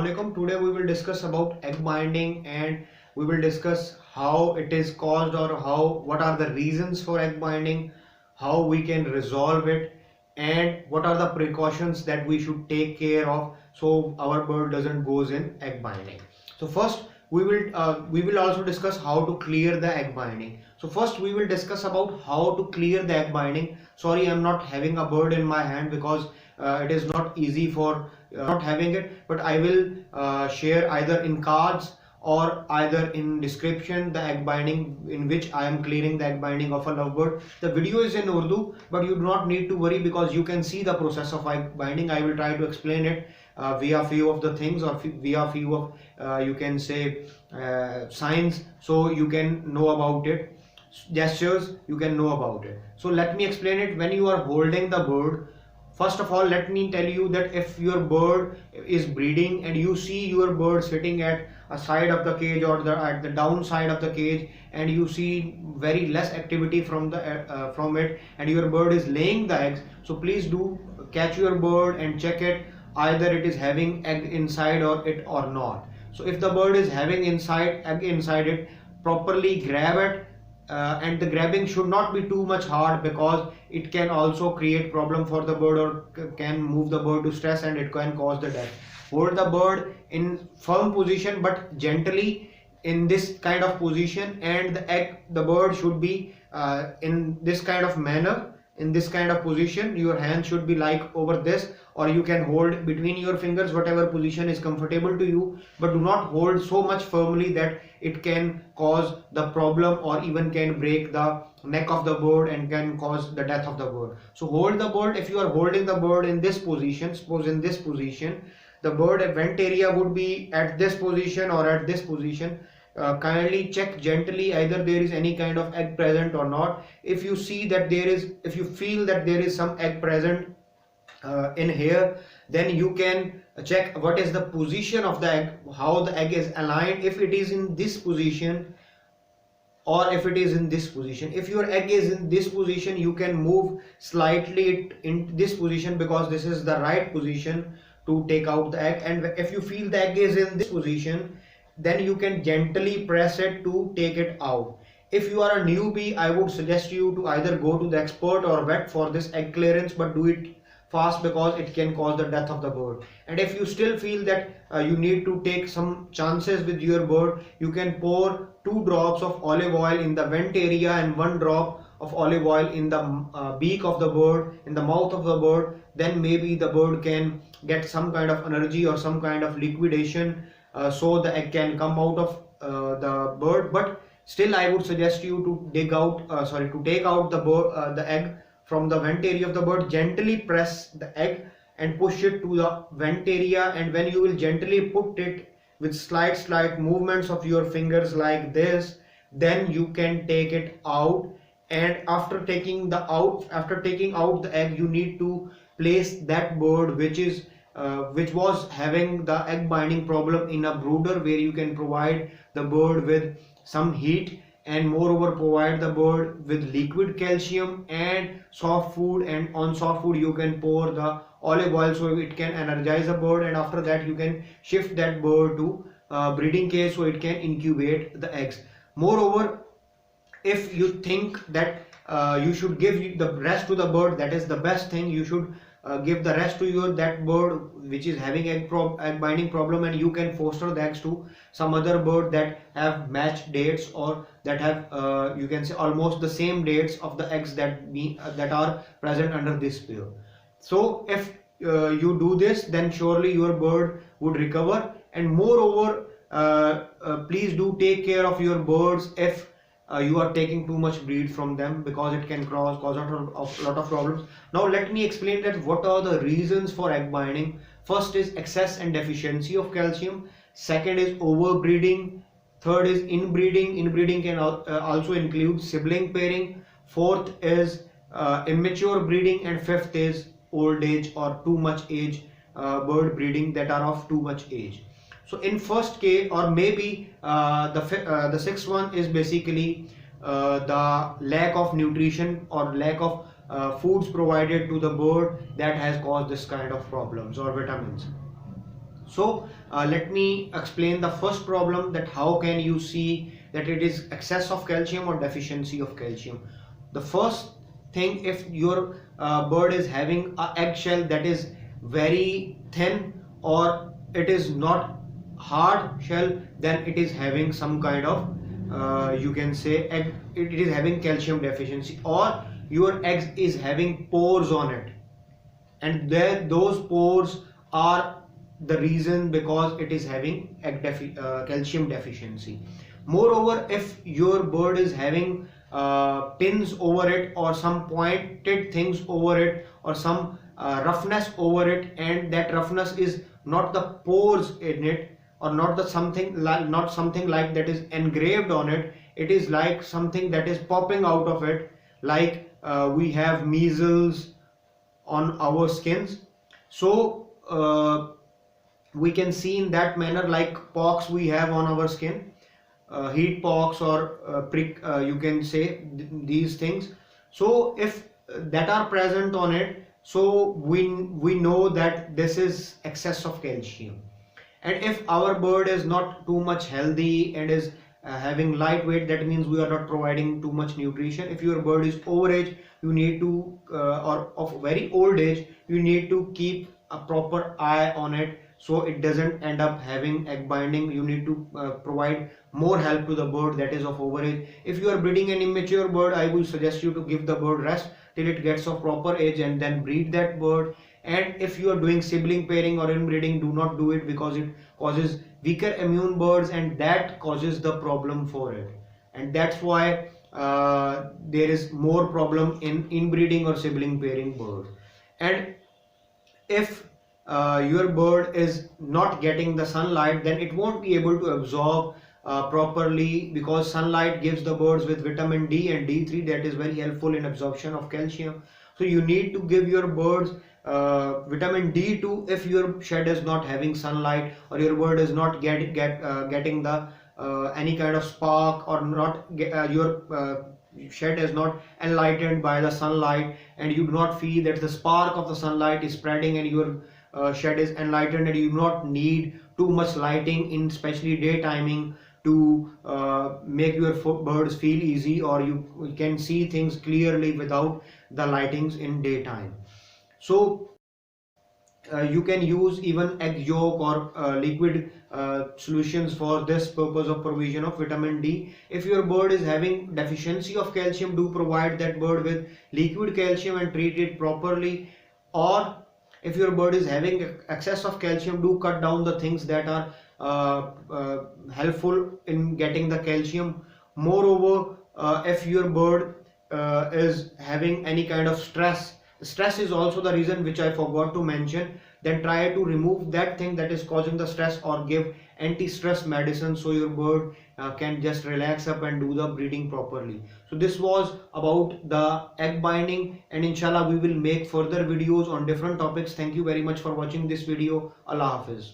Assalamualaikum. Today we will discuss about egg binding, and we will discuss how it is caused, or what are the reasons for egg binding, how we can resolve it, and what are the precautions that we should take care of so our bird doesn't goes in egg binding. So first we will also discuss how to clear the egg binding. So first we will discuss about how to clear the egg binding. Sorry, I'm not having a bird in my hand because it is not easy for not having it, but I will share either in cards or either in description the egg binding in which I am clearing the egg binding of a lovebird. The video is in Urdu, but you do not need to worry because you can see the process of egg binding. I will try to explain it via few of the things, or via few of you can say signs, so you can know about it, gestures, you can know about it. So let me explain it. When you are holding the bird, first of all, let me tell you that if your bird is breeding and you see your bird sitting at a side of the cage or at the down side of the cage, and you see very less activity from it, and your bird is laying the eggs, so please do catch your bird and check it, either it is having egg inside or not. So if the bird is having egg inside it, properly grab it. And the grabbing should not be too much hard because it can also create problem for the bird, or can move the bird to stress, and it can cause the death. Hold the bird in firm position but gently in this kind of position, and the bird should be in this kind of manner, in this kind of position. Your hand should be like over this, or you can hold between your fingers, whatever position is comfortable to you, but do not hold so much firmly that it can cause the problem or even can break the neck of the bird and can cause the death of the bird. So hold the bird. If you are holding the bird in this position, suppose in this position, the bird vent area would be at this position or at this position. Kindly check gently either there is any kind of egg present or not. If you see that if you feel that there is some egg present in here, then you can check what is the position of the egg, how the egg is aligned, if it is in this position or if it is in this position. If your egg is in this position, you can move slightly in this position because this is the right position to take out the egg. And if you feel the egg is in this position, then you can gently press it to take it out. If you are a newbie, I would suggest you to either go to the expert or vet for this egg clearance, but do it fast because it can cause the death of the bird. And if you still feel that you need to take some chances with your bird, you can pour 2 drops of olive oil in the vent area and 1 drop of olive oil in the beak of the bird, in the mouth of the bird. Then maybe the bird can get some kind of energy or some kind of liquidation, so the egg can come out of the bird. But still I would suggest you to take out the egg from the vent area of the bird. Gently press the egg and push it to the vent area, and when you will gently put it with slight movements of your fingers like this, then you can take it out. And after taking out the egg, you need to place that bird which was having the egg binding problem in a brooder, where you can provide the bird with some heat, and moreover provide the bird with liquid calcium and soft food, and on soft food you can pour the olive oil so it can energize the bird. And after that you can shift that bird to breeding cage so it can incubate the eggs. Moreover, if you think that you should give the rest to the bird, that is the best thing. You should give the rest to that bird which is having egg binding problem, and you can foster the eggs to some other bird that have matched dates, or that have you can say almost the same dates of the eggs that are present under this pair. So if you do this, then surely your bird would recover. And moreover, please do take care of your birds if you are taking too much breed from them, because it can cause a lot of problems. Now let me explain that what are the reasons for egg binding. First is excess and deficiency of calcium. Second is overbreeding. Third is inbreeding. Inbreeding can also include sibling pairing. Fourth is immature breeding, and fifth is old age or too much age bird breeding that are of too much age. So in first case, or maybe the sixth one is basically the lack of nutrition or lack of foods provided to the bird that has caused this kind of problems, or vitamins. So let me explain the first problem, that how can you see that it is excess of calcium or deficiency of calcium. The first thing, if your bird is having a eggshell that is very thin or it is not hard shell, then it is having some kind of you can say it is having calcium deficiency, or your egg is having pores on it, and those pores are the reason because it is having calcium deficiency. Moreover, if your bird is having pins over it or some pointed things over it or some roughness over it, and that roughness is not the pores in it, or not the something like that is engraved on it, it is like something that is popping out of it, like we have measles on our skins. So we can see in that manner, like pox we have on our skin, heat pox or prick, you can say these things. So if that are present on it, so we know that this is excess of calcium. And if our bird is not too much healthy and is having light weight, that means we are not providing too much nutrition. If your bird is overage, you need to or of very old age, you need to keep a proper eye on it, so it doesn't end up having egg binding. You need to provide more help to the bird that is of overage. If you are breeding an immature bird, I will suggest you to give the bird rest till it gets of proper age and then breed that bird. And if you are doing sibling pairing or inbreeding, do not do it, because it causes weaker immune birds and that causes the problem for it, and that's why there is more problem in inbreeding or sibling pairing birds. And if your bird is not getting the sunlight, then it won't be able to absorb properly, because sunlight gives the birds with vitamin D and D3 that is very helpful in absorption of calcium. So you need to give your birds vitamin D2 if your shed is not having sunlight, or your bird is not getting the any kind of spark, or not your shed is not enlightened by the sunlight, and you do not feel that the spark of the sunlight is spreading and your shed is enlightened, and you do not need too much lighting in especially day timing to make your birds feel easy, or you can see things clearly without the lightings in daytime. So you can use even egg yolk or liquid solutions for this purpose of provision of vitamin D. If your bird is having deficiency of calcium, do provide that bird with liquid calcium and treat it properly. Or if your bird is having excess of calcium, do cut down the things that are helpful in getting the calcium. Moreover, if your bird is having any kind of stress is also the reason which I forgot to mention, then try to remove that thing that is causing the stress, or give anti-stress medicine so your bird can just relax up and do the breeding properly. So this was about the egg binding, and inshallah we will make further videos on different topics. Thank you very much for watching this video. Allah Hafiz.